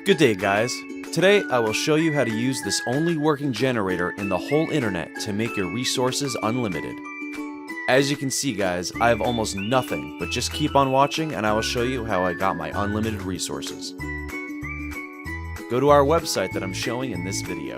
Good day, guys. Today I will show you how to use this only working generator in the whole internet to make your resources unlimited. As you can see, guys, I have almost nothing, but just keep on watching and I will show you how I got my unlimited resources. Go to our website that I'm showing in this video.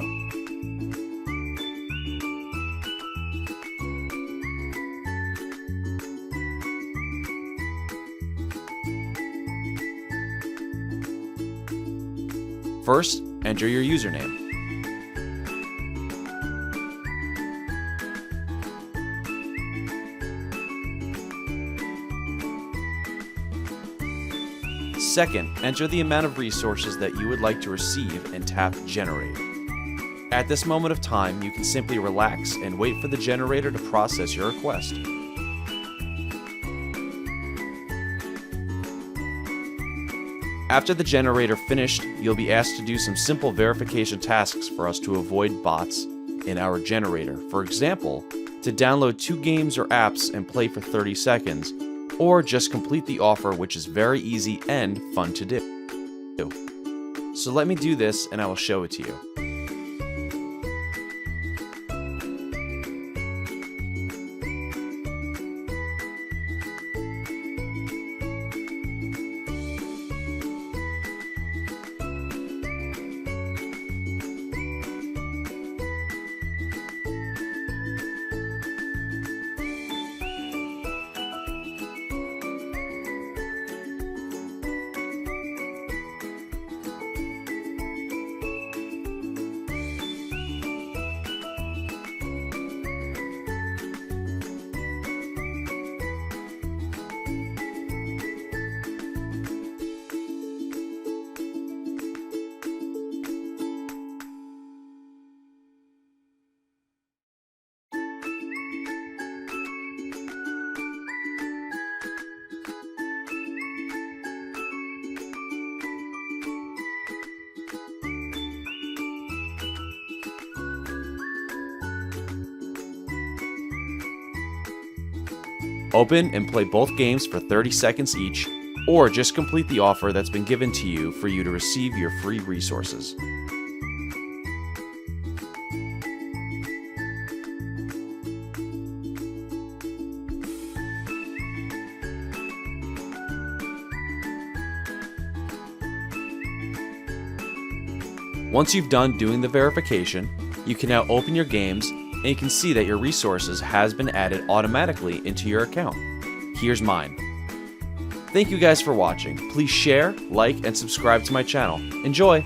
First, enter your username. Second, enter the amount of resources that you would like to receive and tap Generate. At this moment of time, you can simply relax and wait for the generator to process your request. After the generator finished, you'll be asked to do some simple verification tasks for us to avoid bots in our generator. For example, to download 2 games or apps and play for 30 seconds, or just complete the offer, which is very easy and fun to do. So let me do this and I will show it to you. Open and play both games for 30 seconds each, or just complete the offer that's been given to you for you to receive your free resources. Once you've done doing the verification, you can now open your games and you can see that your resources has been added automatically into your account. Here's mine. Thank you guys for watching. Please share, like, and subscribe to my channel. Enjoy!